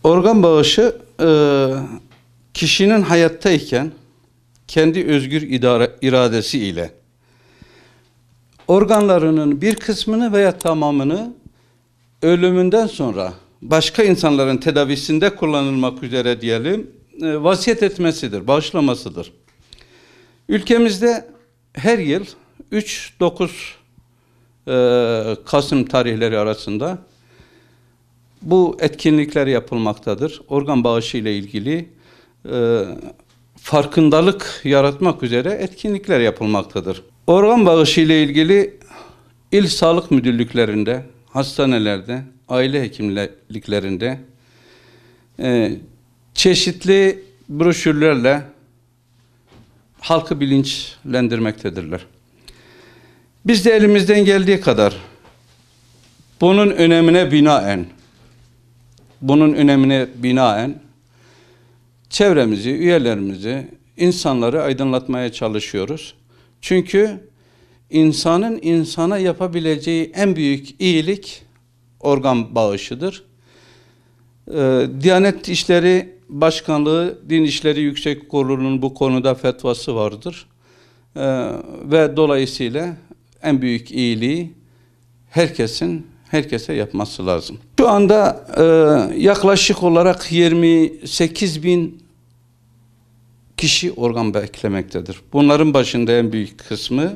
Organ bağışı kişinin hayattayken kendi özgür iradesi ile organlarının bir kısmını veya tamamını ölümünden sonra başka insanların tedavisinde kullanılmak üzere diyelim vasiyet etmesidir, bağışlamasıdır. Ülkemizde her yıl 3-9 Kasım tarihleri arasında bu etkinlikler yapılmaktadır. Organ bağışı ile ilgili farkındalık yaratmak üzere etkinlikler yapılmaktadır. Organ bağışı ile ilgili il sağlık müdürlüklerinde, hastanelerde, aile hekimliklerinde çeşitli broşürlerle halkı bilinçlendirmektedirler. Biz de elimizden geldiği kadar bunun önemine binaen çevremizi, üyelerimizi, insanları aydınlatmaya çalışıyoruz. Çünkü insanın insana yapabileceği en büyük iyilik organ bağışıdır. Diyanet İşleri Başkanlığı, Din İşleri Yüksek Kurulu'nun bu konuda fetvası vardır. Ve dolayısıyla en büyük iyiliği herkese yapması lazım. Şu anda yaklaşık olarak 28.000 kişi organ beklemektedir. Bunların başında en büyük kısmı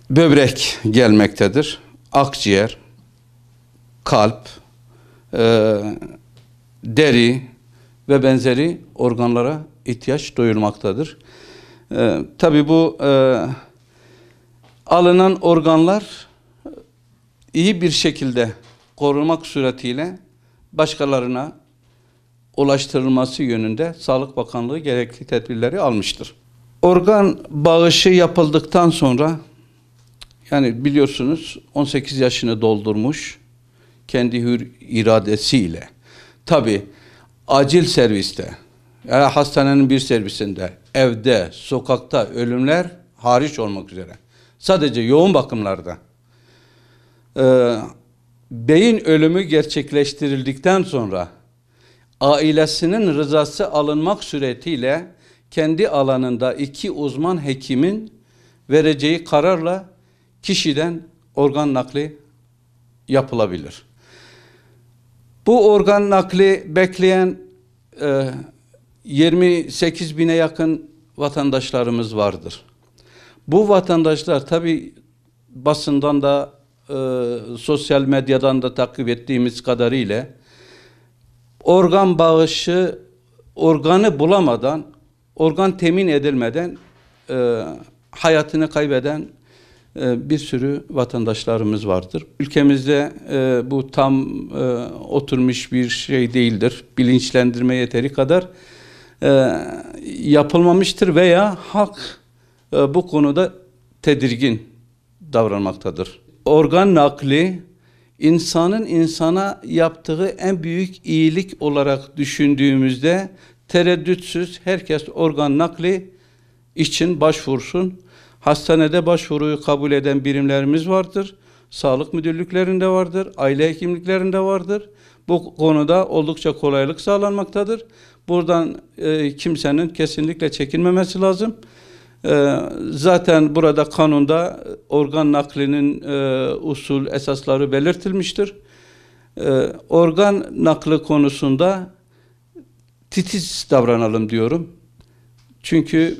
böbrek gelmektedir. Akciğer, kalp, deri ve benzeri organlara ihtiyaç duyulmaktadır. Tabii bu alınan organlar iyi bir şekilde korunmak suretiyle başkalarına ulaştırılması yönünde Sağlık Bakanlığı gerekli tedbirleri almıştır. Organ bağışı yapıldıktan sonra, yani biliyorsunuz 18 yaşını doldurmuş, kendi hür iradesiyle, tabii acil serviste, yani hastanenin bir servisinde, evde, sokakta ölümler hariç olmak üzere, sadece yoğun bakımlarda beyin ölümü gerçekleştirildikten sonra ailesinin rızası alınmak suretiyle kendi alanında 2 uzman hekimin vereceği kararla kişiden organ nakli yapılabilir. Bu organ nakli bekleyen 28.000'e yakın vatandaşlarımız vardır. Bu vatandaşlar tabii basından da sosyal medyadan da takip ettiğimiz kadarıyla organ bağışı, organı bulamadan, organ temin edilmeden hayatını kaybeden bir sürü vatandaşlarımız vardır. Ülkemizde bu tam oturmuş bir şey değildir. Bilinçlendirme yeteri kadar yapılmamıştır veya halk bu konuda tedirgin davranmaktadır. Organ nakli insanın insana yaptığı en büyük iyilik olarak düşündüğümüzde tereddütsüz herkes organ nakli için başvursun. Hastanede başvuruyu kabul eden birimlerimiz vardır. Sağlık müdürlüklerinde vardır. Aile hekimliklerinde vardır. Bu konuda oldukça kolaylık sağlanmaktadır. Buradan kimsenin kesinlikle çekinmemesi lazım. Zaten burada kanunda organ naklinin usul esasları belirtilmiştir. Organ nakli konusunda titiz davranalım diyorum. Çünkü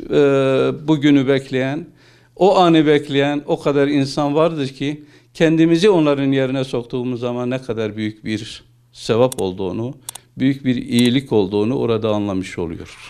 bugünü bekleyen, o anı bekleyen o kadar insan vardır ki kendimizi onların yerine soktuğumuz zaman ne kadar büyük bir sevap olduğunu, büyük bir iyilik olduğunu orada anlamış oluyoruz.